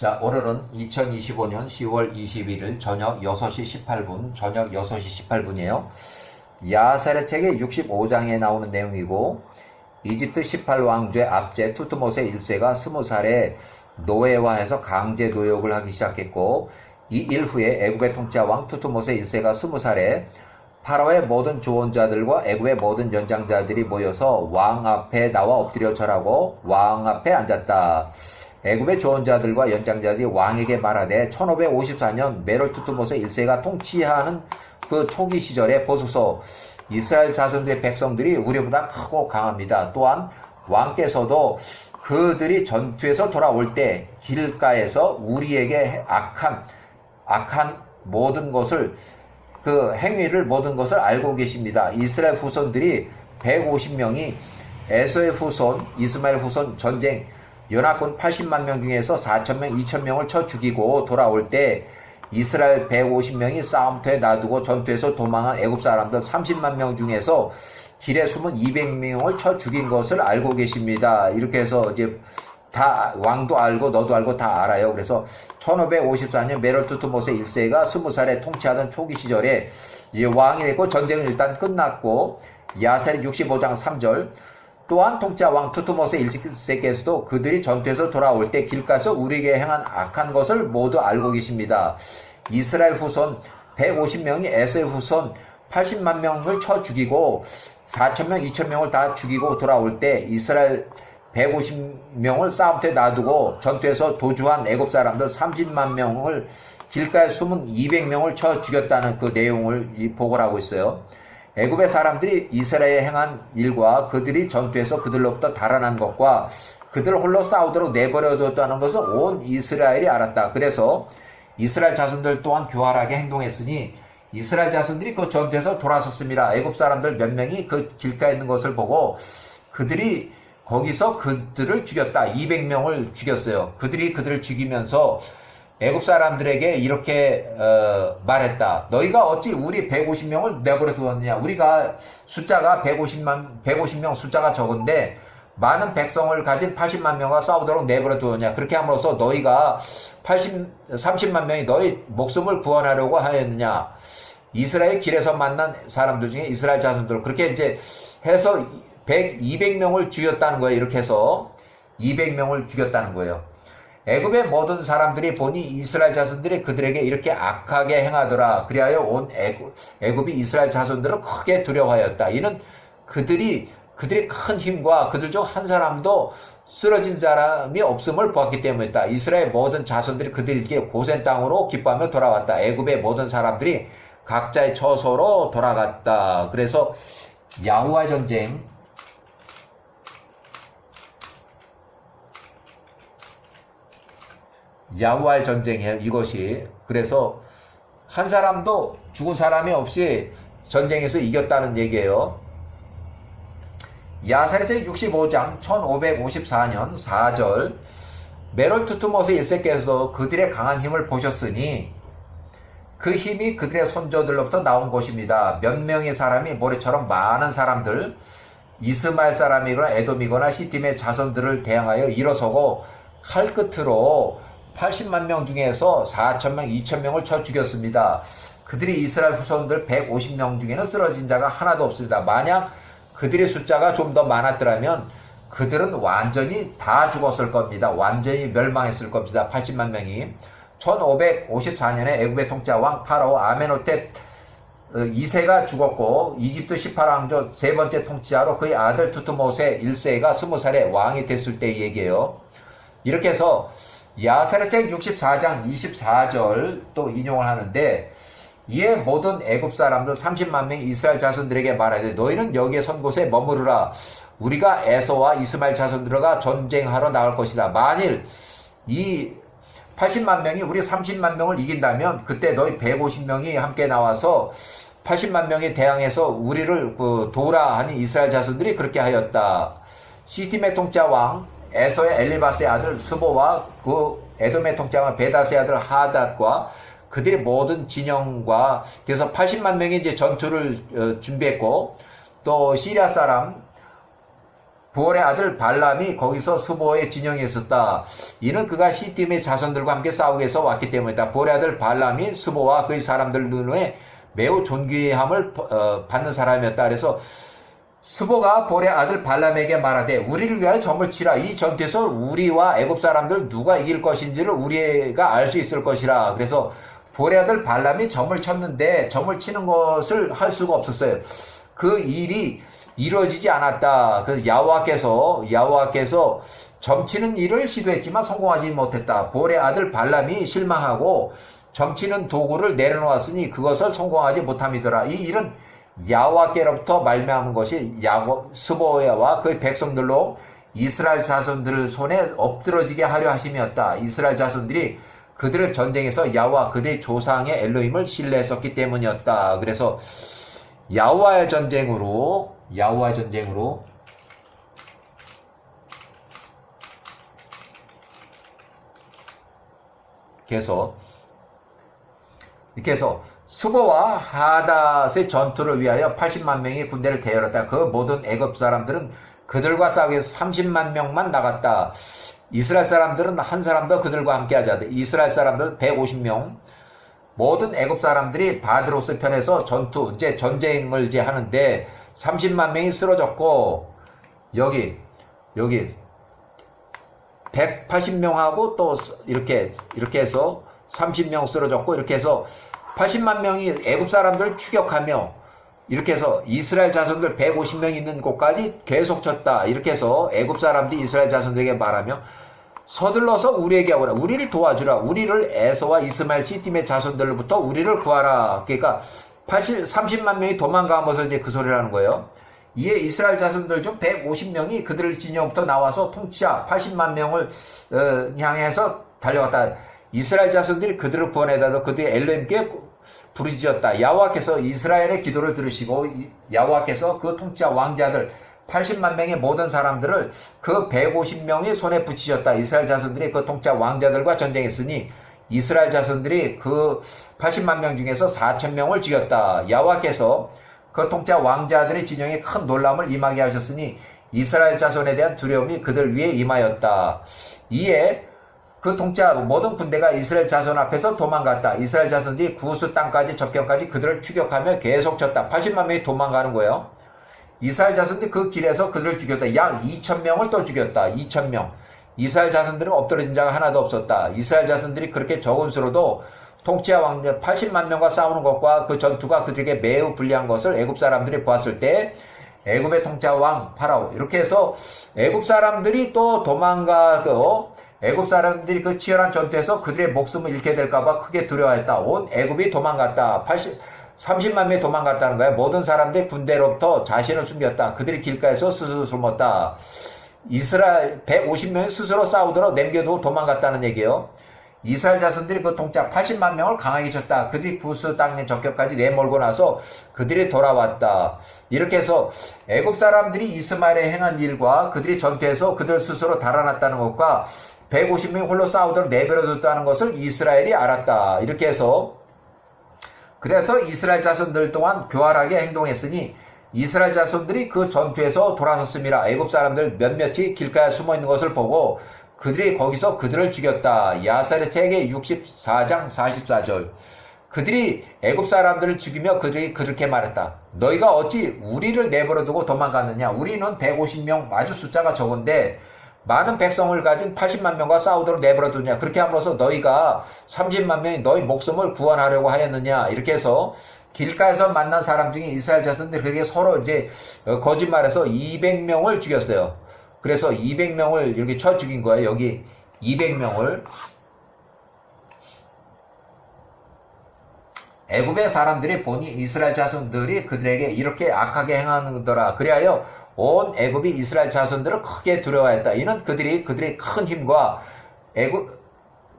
자, 오늘은 2025년 10월 21일 저녁 6시 18분, 저녁 6시 18분이에요. 야살의 책의 65장에 나오는 내용이고, 이집트 18왕조의 압제 투트모세 1세가 20살에 노예화해서 강제 노역을 하기 시작했고, 이 일 후에 애굽의 통치자왕 투트모세 1세가 20살에 파라오의 모든 조언자들과 애굽의 모든 연장자들이 모여서 왕 앞에 나와 엎드려 절하고 왕 앞에 앉았다. 애굽의 조언자들과 연장자들이 왕에게 말하되 1554년 메롤 투트모세 1세가 통치하는 그 초기 시절에 보소서, 이스라엘 자손들의 백성들이 우리보다 크고 강합니다. 또한 왕께서도 그들이 전투에서 돌아올 때 길가에서 우리에게 악한 모든 것을, 그 행위를 모든 것을 알고 계십니다. 이스라엘 후손들이 150명이 에서의 후손, 이스마엘 후손 전쟁 연합군 80만 명 중에서 4,000명, 2,000명을 쳐 죽이고 돌아올 때 이스라엘 150명이 싸움터에 놔두고 전투에서 도망한 애굽 사람들 30만 명 중에서 길에 숨은 200명을 쳐 죽인 것을 알고 계십니다. 이렇게 해서 이제 다 왕도 알고 너도 알고 다 알아요. 그래서 1554년 메롤 투트모세 1세가 20살에 통치하던 초기 시절에 이제 왕이 됐고 전쟁은 일단 끝났고, 야살이 65장 3절 또한 통치자 왕 투트모세 1세께서도 그들이 전투에서 돌아올 때 길가에서 우리에게 행한 악한 것을 모두 알고 계십니다. 이스라엘 후손 150명이 에서의 후손 80만 명을 쳐 죽이고 4,000명, 2,000명을 다 죽이고 돌아올 때 이스라엘 150명을 싸움터에 놔두고 전투에서 도주한 애굽 사람들 30만 명을 길가에 숨은 200명을 쳐 죽였다는 그 내용을 보고를 하고 있어요. 애굽의 사람들이 이스라엘에 행한 일과 그들이 전투에서 그들로부터 달아난 것과 그들 홀로 싸우도록 내버려뒀다는 것을 온 이스라엘이 알았다. 그래서 이스라엘 자손들 또한 교활하게 행동했으니 이스라엘 자손들이 그 전투에서 돌아섰습니다. 애굽 사람들 몇 명이 그 길가에 있는 것을 보고 그들이 거기서 그들을 죽였다. 200명을 죽였어요. 그들이 그들을 죽이면서 애굽 사람들에게 이렇게 말했다. 너희가 어찌 우리 150명을 내버려 두었느냐. 우리가 숫자가 150명 숫자가 적은데 많은 백성을 가진 80만 명과 싸우도록 내버려 두었냐. 그렇게 함으로써 너희가 30만 명이 너희 목숨을 구원하려고 하였느냐. 이스라엘 길에서 만난 사람들 중에 이스라엘 자손들, 그렇게 이제 해서 200명을 죽였다는 거예요. 이렇게 해서 200명을 죽였다는 거예요. 애굽의 모든 사람들이 보니 이스라엘 자손들이 그들에게 이렇게 악하게 행하더라. 그리하여 온 애굽이 이스라엘 자손들을 크게 두려워하였다. 이는 그들이 큰 힘과 그들 중 한 사람도 쓰러진 사람이 없음을 보았기 때문이다. 이스라엘 모든 자손들이 그들에게 고센 땅으로 기뻐하며 돌아왔다. 애굽의 모든 사람들이 각자의 처소로 돌아갔다. 그래서 야후와 전쟁, 야후알 전쟁이에요, 이것이. 그래서 한 사람도 죽은 사람이 없이 전쟁에서 이겼다는 얘기예요. 야살의 책 65장 1554년 4절 메롤 투트모세 1세께서 그들의 강한 힘을 보셨으니 그 힘이 그들의 손조들로부터 나온 것입니다. 몇 명의 사람이 모래처럼 많은 사람들, 이스마엘 사람이거나 에돔이거나 시팀의 자손들을 대항하여 일어서고 칼 끝으로 80만 명 중에서 4,000명, 2,000명을 쳐 죽였습니다. 그들이 이스라엘 후손들 150명 중에는 쓰러진 자가 하나도 없습니다. 만약 그들의 숫자가 좀 더 많았더라면 그들은 완전히 다 죽었을 겁니다. 완전히 멸망했을 겁니다. 80만 명이. 1554년에 애굽의 통치자 왕 파라오 아멘호텝 2세가 죽었고 이집트 18왕조 세 번째 통치자로 그의 아들 투트모세 1세가 20살에 왕이 됐을 때의 얘기예요. 이렇게 해서 야살의 책 64장 24절 또 인용을 하는데, 이에 모든 애굽 사람들 30만 명이 이스라엘 자손들에게 말하되 너희는 여기에 선 곳에 머무르라. 우리가 에서와 이스마엘 자손들과 전쟁하러 나갈 것이다. 만일 이 80만 명이 우리 30만 명을 이긴다면 그때 너희 150명이 함께 나와서 80만 명에 대항해서 우리를 도우라 하니 이스라엘 자손들이 그렇게 하였다. 시팀의 통치자 왕 에서의 엘리바스의 아들 스보와 그 에돔의 통치자 베다스의 아들 하닷과 그들의 모든 진영과, 그래서 80만 명이 이제 전투를 준비했고, 또 시리아 사람 부올의 아들 발람이 거기서 스보의 진영에 있었다. 이는 그가 시팀의 자손들과 함께 싸우기 위해서 왔기 때문이다. 부올의 아들 발람이 스보와 그의 사람들 눈에 매우 존귀함을 받는 사람이었다. 그래서 스보가 부올의 아들 발람에게 말하되 우리를 위하여 점을 치라. 이 전투에서 우리와 애굽 사람들 누가 이길 것인지를 우리가 알 수 있을 것이라. 그래서 부올의 아들 발람이 점을 쳤는데 점을 치는 것을 할 수가 없었어요. 그 일이 이루어지지 않았다. 그래서 야호와께서 점치는 일을 시도했지만 성공하지 못했다. 부올의 아들 발람이 실망하고 점치는 도구를 내려놓았으니 그것을 성공하지 못함이더라. 이 일은 야호와께로부터 말미암은 것이 스보야와 그의 백성들로 이스라엘 자손들 손에 엎드러지게 하려 하심이었다. 이스라엘 자손들이 그들을 전쟁에서 야호와 그들의 조상의 엘로힘을 신뢰했었기 때문이었다. 그래서 야호와의 전쟁으로 이렇게 해서 스보와 하닷의 전투를 위하여 80만 명의 군대를 대열했다. 그 모든 애굽 사람들은 그들과 싸우기 위해서 30만 명만 나갔다. 이스라엘 사람들은 한 사람도 그들과 함께 하지 않았다. 이스라엘 사람들 150명. 모든 애굽 사람들이 바드로스 편에서 전쟁을 하는데 30만 명이 쓰러졌고 여기 180명하고 또 이렇게 해서 30명 쓰러졌고 이렇게 해서 80만 명이 애굽 사람들을 추격하며 이렇게 해서 이스라엘 자손들 150명 있는 곳까지 계속 쳤다. 이렇게 해서 애굽 사람들이 이스라엘 자손들에게 말하며 서둘러서 우리에게 오라. 우리를 도와주라. 우리를 에서와 이스마엘 시팀의 자손들로부터 우리를 구하라. 그러니까 30만 명이 도망가면서 이제 그 소리를 하는 거예요. 이에 이스라엘 자손들 중 150명이 그들 진영부터 나와서 통치자 80만 명을 향해서 달려갔다. 이스라엘 자손들이 그들을 구원해다도 그들의 엘로힘께 부르짖었다. 야호와께서 이스라엘의 기도를 들으시고 야호와께서 그 통치자 왕자들 80만 명의 모든 사람들을 그 150명의 손에 붙이셨다. 이스라엘 자손들이 그 통치자 왕자들과 전쟁했으니 이스라엘 자손들이 그 80만 명 중에서 4천 명을 죽였다. 야호와께서 그 통치자 왕자들의 진영에 큰 놀람을 임하게 하셨으니 이스라엘 자손에 대한 두려움이 그들 위에 임하였다. 이에 그 통치자 모든 군대가 이스라엘 자손 앞에서 도망갔다. 이스라엘 자손들이 구스 땅까지 접경까지 그들을 추격하며 계속 쳤다. 80만 명이 도망가는 거예요. 이스라엘 자손들이 그 길에서 그들을 죽였다. 약 2,000명을 또 죽였다. 2,000명. 이스라엘 자손들은 엎드러진 자가 하나도 없었다. 이스라엘 자손들이 그렇게 적은 수로도 통치자 왕자 80만 명과 싸우는 것과 그 전투가 그들에게 매우 불리한 것을 애굽 사람들이 보았을 때 애굽의 통치자 왕 파라오 이렇게 해서 애굽 사람들이 또 도망가고 애굽 사람들이 그 치열한 전투에서 그들의 목숨을 잃게 될까봐 크게 두려워했다. 온 애굽이 도망갔다. 30만 명이 도망갔다는 거야. 모든 사람들이 군대로부터 자신을 숨겼다. 그들이 길가에서 스스로 숨었다. 이스라엘 150명이 스스로 싸우도록 남겨두고 도망갔다는 얘기예요. 이스라엘 자손들이 그 통치자 80만 명을 강하게 쳤다. 그들이 구스 땅의 적격까지 내몰고 나서 그들이 돌아왔다. 이렇게 해서 애굽 사람들이 이스마엘에 행한 일과 그들이 전투에서 그들 스스로 달아났다는 것과 150명이 홀로 싸우도록 내버려뒀다는 것을 이스라엘이 알았다. 이렇게 해서 그래서 이스라엘 자손들 또한 교활하게 행동했으니 이스라엘 자손들이 그 전투에서 돌아섰습니다. 애굽 사람들 몇몇이 길가에 숨어있는 것을 보고 그들이 거기서 그들을 죽였다. 야사의 책의 64장 44절. 그들이 애굽 사람들을 죽이며 그들이 그렇게 말했다. 너희가 어찌 우리를 내버려두고 도망갔느냐. 우리는 150명 아주 숫자가 적은데 많은 백성을 가진 80만 명과 싸우도록 내버려두냐. 그렇게 함으로써 너희가 30만 명이 너희 목숨을 구원하려고 하였느냐. 이렇게 해서 길가에서 만난 사람 중에 이스라엘 자손들이 그게 서로 이제 거짓말해서 200명을 죽였어요. 그래서 200명을 이렇게 쳐 죽인 거예요. 여기 200명을. 애굽의 사람들이 보니 이스라엘 자손들이 그들에게 이렇게 악하게 행하는더라. 그리하여 온 애굽이 이스라엘 자손들을 크게 두려워했다. 이는 그들의 큰 힘과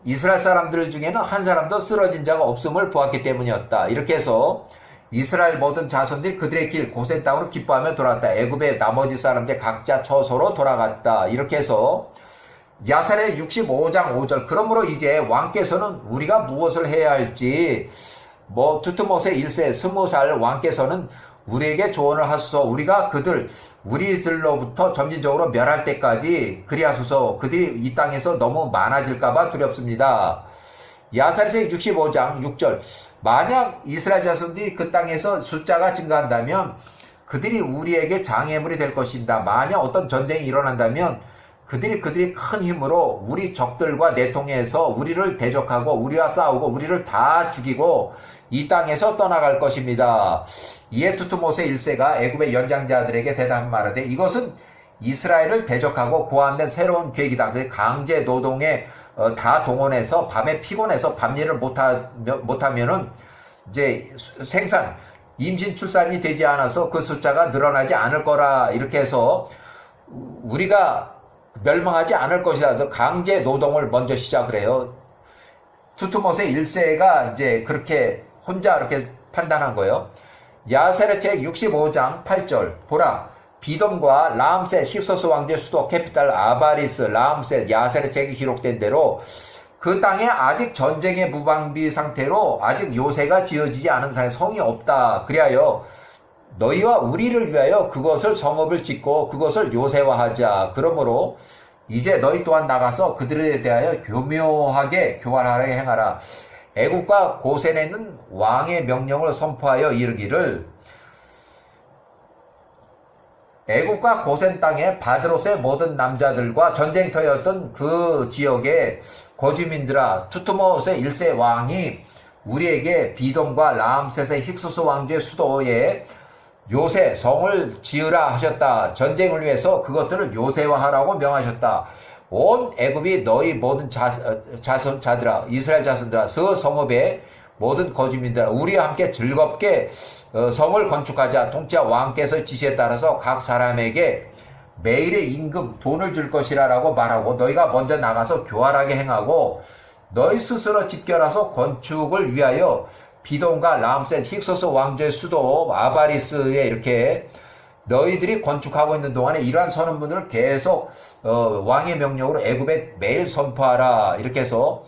이스라엘 사람들 중에는 한 사람도 쓰러진 자가 없음을 보았기 때문이었다. 이렇게 해서 이스라엘 모든 자손들이 그들의 길 고센 땅으로 기뻐하며 돌아갔다. 애굽의 나머지 사람들 각자 처소로 돌아갔다. 이렇게 해서 야살의 65장 5절. 그러므로 이제 왕께서는 우리가 무엇을 해야 할지 투트모세 1세 20살 왕께서는 우리에게 조언을 하소서. 우리가 우리들로부터 점진적으로 멸할 때까지 그리하소서. 그들이 이 땅에서 너무 많아질까봐 두렵습니다. 야사리서 65장 6절. 만약 이스라엘 자손들이 그 땅에서 숫자가 증가한다면 그들이 우리에게 장애물이 될 것입니다. 만약 어떤 전쟁이 일어난다면 그들이 큰 힘으로 우리 적들과 내통해서 우리를 대적하고 우리와 싸우고 우리를 다 죽이고 이 땅에서 떠나갈 것입니다. 이에 투투모세 1세가 애굽의 연장자들에게 대답한 말하되 이것은 이스라엘을 대적하고 고안된 새로운 계획이다. 강제 노동에 다 동원해서 밤에 피곤해서 밤일을 못하면은 이제 임신 출산이 되지 않아서 그 숫자가 늘어나지 않을 거라 이렇게 해서 우리가 멸망하지 않을 것이다. 그래서 강제 노동을 먼저 시작을 해요. 투투모세 1세가 이제 그렇게 혼자 이렇게 판단한 거예요. 야세르 책 65장 8절. 보라, 비돔과 라암셋 힉소스 왕제 수도 캐피탈 아바리스 라암셋 야세르 책이 기록된 대로 그 땅에 아직 전쟁의 무방비 상태로 아직 요새가 지어지지 않은 성이 없다. 그리하여 너희와 우리를 위하여 그것을 성읍을 짓고 그것을 요새화하자. 그러므로 이제 너희 또한 나가서 그들에 대하여 교묘하게 교활하게 행하라. 애굽과 고센에 있는 왕의 명령을 선포하여 이르기를 애굽과 고센 땅에 바드로스의 모든 남자들과 전쟁터였던 그 지역의 거주민들아, 투투모세 1세 왕이 우리에게 비돔과 라암셋의 힉소스 왕제 수도에 요새 성을 지으라 하셨다. 전쟁을 위해서 그것들을 요새화하라고 명하셨다. 온 애굽이 너희 모든 자손자들아, 이스라엘 자손들아, 그 성읍의 모든 거주민들아, 우리와 함께 즐겁게 성을 건축하자. 통치자 왕께서 지시에 따라서 각 사람에게 매일의 임금 돈을 줄 것이라고 말하고 너희가 먼저 나가서 교활하게 행하고 너희 스스로 집결해서 건축을 위하여 비돔과 라암셋 힉소스 왕조의 수도 아바리스에 이렇게 너희들이 건축하고 있는 동안에 이러한 선언문을 계속 왕의 명령으로 애굽에 매일 선포하라. 이렇게 해서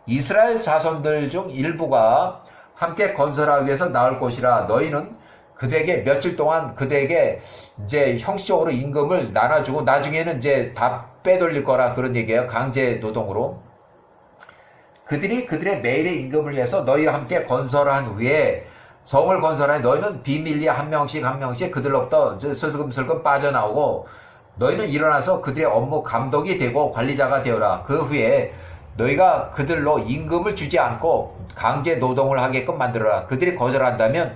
이스라엘 자손들 중 일부가 함께 건설하기 위해서 나올 것이라. 너희는 그들에게 며칠 동안 그들에게 이제 형식적으로 임금을 나눠주고 나중에는 이제 다 빼돌릴 거라 그런 얘기예요. 강제 노동으로. 그들이 그들의 매일의 임금을 위해서 너희와 함께 건설한 후에 성을 건설하니 너희는 비밀리에 한 명씩 그들로부터 슬금슬금 빠져나오고 너희는 일어나서 그들의 업무 감독이 되고 관리자가 되어라. 그 후에 너희가 그들로 임금을 주지 않고 강제 노동을 하게끔 만들어라. 그들이 거절한다면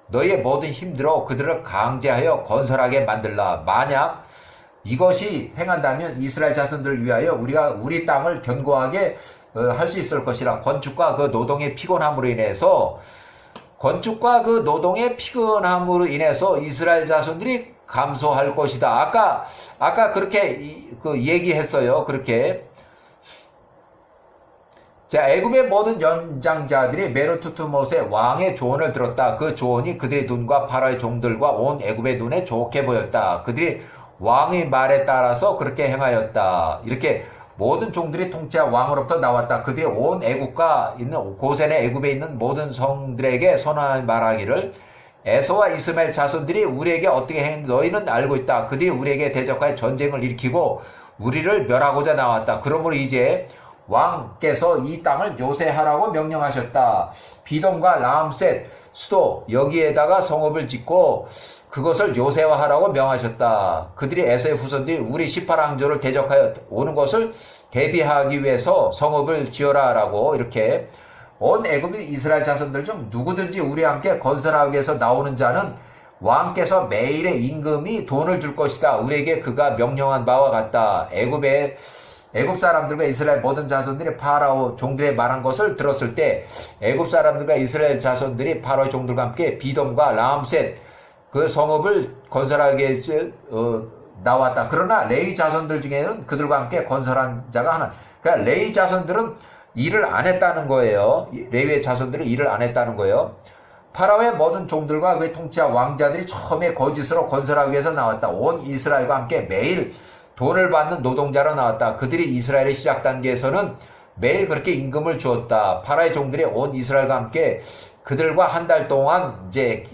너희의 모든 힘들어 그들을 강제하여 건설하게 만들라. 만약 이것이 행한다면 이스라엘 자손들을 위하여 우리가 우리 땅을 견고하게 할 수 있을 것이라. 건축과 그 노동의 피곤함으로 인해서 이스라엘 자손들이 감소할 것이다. 아까 그렇게 얘기했어요. 그렇게. 자, 애굽의 모든 연장자들이 메르투투못의 왕의 조언을 들었다. 그 조언이 그들의 눈과 파라오의 종들과 온 애굽의 눈에 좋게 보였다. 그들이 왕의 말에 따라서 그렇게 행하였다. 이렇게 모든 종들이 통치한 왕으로부터 나왔다. 그들이 온 애굽과 있는 고센의 애굽에 있는 모든 성들에게 선언하여 말하기를 에서와 이스마엘 자손들이 우리에게 어떻게 행했는지 너희는 알고 있다. 그들이 우리에게 대적하여 전쟁을 일으키고 우리를 멸하고자 나왔다. 그러므로 이제 왕께서 이 땅을 요새하라고 명령하셨다. 비돔과 라암셋 수도 여기에다가 성읍을 짓고 그것을 요새화하라고 명하셨다. 그들이 에서의 후손들이 우리 18왕조를 대적하여 오는 것을 대비하기 위해서 성읍을 지어라라고 이렇게 온 애굽이 이스라엘 자손들 중 누구든지 우리와 함께 건설하기 위해서 나오는 자는 왕께서 매일의 임금이 돈을 줄 것이다. 우리에게 그가 명령한 바와 같다. 애굽 사람들과 이스라엘 모든 자손들이 파라오 종들의 말한 것을 들었을 때 애굽 사람들과 이스라엘 자손들이 파라오의 종들과 함께 비돔과 라암셋 그 성읍을 건설하기 위해서 나왔다. 그러나 레위 자손들 중에는 그들과 함께 건설한 자가 하나. 그러니까 레위 자손들은 일을 안 했다는 거예요. 레위의 자손들은 일을 안 했다는 거예요. 파라오의 모든 종들과 그의 통치한 왕자들이 처음에 거짓으로 건설하기 위해서 나왔다. 온 이스라엘과 함께 매일 돈을 받는 노동자로 나왔다. 그들이 이스라엘의 시작 단계에서는 매일 그렇게 임금을 주었다. 파라오의 종들이 온 이스라엘과 함께 그들과 한 달 동안 이제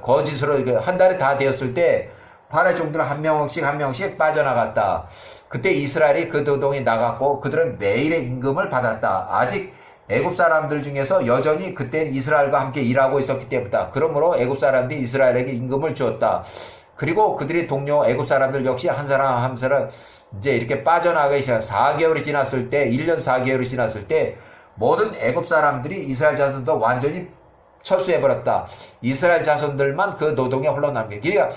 거짓으로 한 달이 다 되었을 때 바알 종들은 한 명씩 빠져나갔다. 그때 이스라엘이 그 노동에 나갔고 그들은 매일의 임금을 받았다. 아직 애굽 사람들 중에서 여전히 그때는 이스라엘과 함께 일하고 있었기 때문이다. 그러므로 애굽 사람들이 이스라엘에게 임금을 주었다. 그리고 그들이 동료 애굽 사람들 역시 한 사람 한 사람 이제 이렇게 빠져나가기 시작. 4개월이 지났을 때, 1년 4개월이 지났을 때 모든 애굽 사람들이 이스라엘 자손도 완전히 철수해버렸다. 이스라엘 자손들만 그 노동에 홀로 남게. 그러니까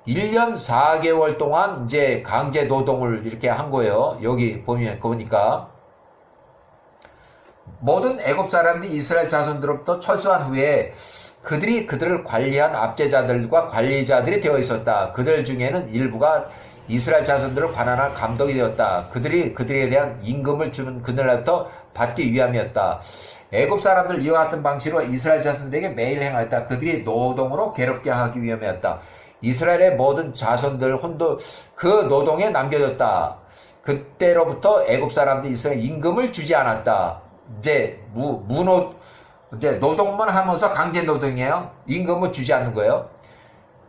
1년 4개월 동안 이제 강제 노동을 이렇게 한 거예요. 여기 보니까 모든 애굽 사람들이 이스라엘 자손들로부터 철수한 후에 그들을 관리한 압제자들과 관리자들이 되어 있었다. 그들 중에는 일부가 이스라엘 자손들을 관할할 감독이 되었다. 그들에 대한 임금을 주는 그날부터 받기 위함이었다. 애굽 사람들 이와 같은 방식으로 이스라엘 자손들에게 매일 행하였다. 그들이 노동으로 괴롭게 하기 위함이었다. 이스라엘의 모든 자손들 혼도 그 노동에 남겨졌다. 그때로부터 애굽 사람들이 이스라엘 임금을 주지 않았다. 이제 이제 노동만 하면서 강제 노동이에요. 임금을 주지 않는 거예요.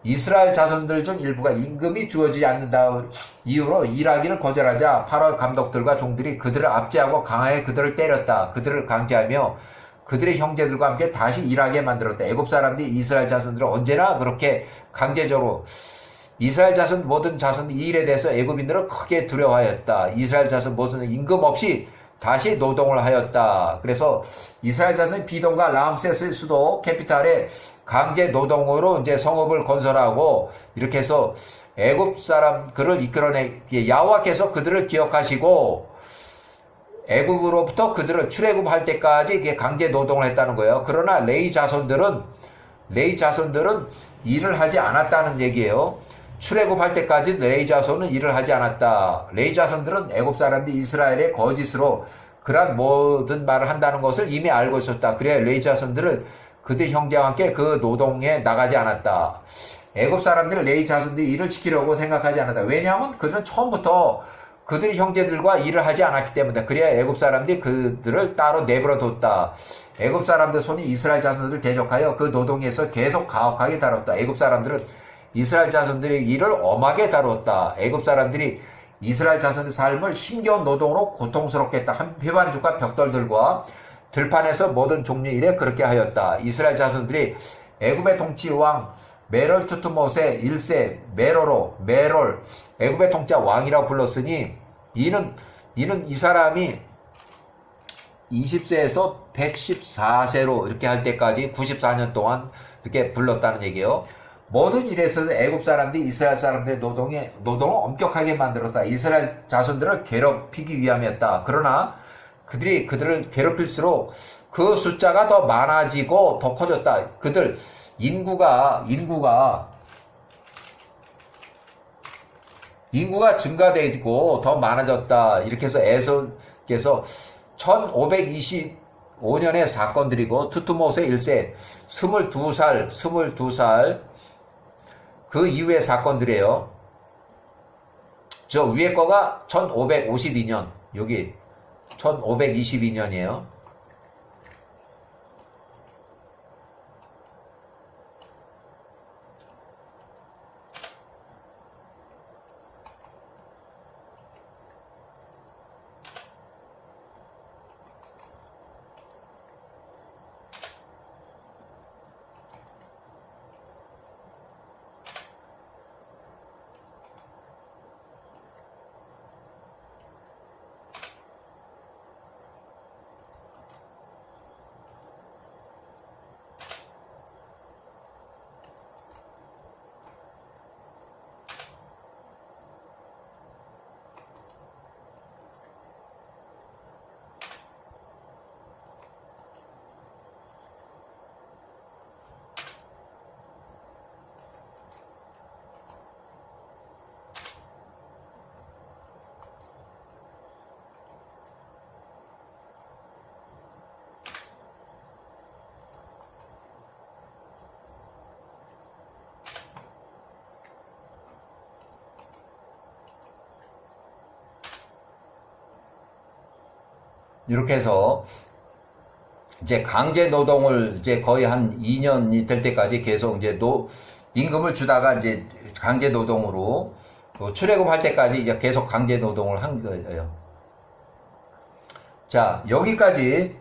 이스라엘 자손들 중 일부가 임금이 주어지지 않는다 이유로 일하기를 거절하자 파라오 감독들과 종들이 그들을 압제하고 강하게 그들을 때렸다. 그들을 강제하며 그들의 형제들과 함께 다시 일하게 만들었다. 애굽 사람들이 이스라엘 자손들을 언제나 그렇게 강제적으로 이스라엘 자손 모든 자손 이 일에 대해서 애굽인들은 크게 두려워하였다. 이스라엘 자손 모든 임금 없이 다시 노동을 하였다. 그래서 이스라엘 자손이 비동과 라암세스 수도 캐피탈에 강제 노동으로 이제 성읍을 건설하고 이렇게 해서 애굽 사람 그를 야호와께서 그들을 기억하시고 애굽으로부터 그들을 출애굽할 때까지 강제 노동을 했다는 거예요. 그러나 레위 자손들은 일을 하지 않았다는 얘기예요. 출애굽할 때까지 레위 자손은 일을 하지 않았다. 레위 자손들은 애굽 사람들이 이스라엘의 거짓으로 그러한 모든 말을 한다는 것을 이미 알고 있었다. 그래야 레위 자손들은 그들 형제와 함께 그 노동에 나가지 않았다. 애굽 사람들은 레위 자손들이 일을 지키려고 생각하지 않았다. 왜냐하면 그들은 처음부터 그들의 형제들과 일을 하지 않았기 때문이다. 그래야 애굽 사람들이 그들을 따로 내버려 뒀다. 애굽 사람들 손이 이스라엘 자손들을 대적하여 그 노동에서 계속 가혹하게 다뤘다. 애굽 사람들은 이스라엘 자손들의 일을 엄하게 다루었다. 애굽 사람들이 이스라엘 자손의 삶을 힘겨운 노동으로 고통스럽게 했다. 회반죽과 벽돌들과 들판에서 모든 종류의 일에 그렇게 하였다. 이스라엘 자손들이 애굽의 통치왕 메롤 투투못의 1세 메롤 애굽의 통치 왕이라고 불렀으니 이는 이 사람이 20세에서 114세로 이렇게 할 때까지 94년 동안 이렇게 불렀다는 얘기예요. 모든 일에서 애굽 사람들이 이스라엘 사람들의 노동을 엄격하게 만들었다. 이스라엘 자손들을 괴롭히기 위함이었다. 그러나 그들을 괴롭힐수록 그 숫자가 더 많아지고 더 커졌다. 그들 인구가 증가되고 더 많아졌다. 이렇게 해서 에서께서 1525년의 사건들이고 투투못의 1세 22살 그 이후의 사건들이에요. 저 위에 거가 1552년 여기 1522년이에요. 이렇게 해서 이제 강제 노동을 이제 거의 한 2년이 될 때까지 계속 이제 임금을 주다가 이제 강제 노동으로 출애굽할 때까지 이제 계속 강제 노동을 한 거예요. 자, 여기까지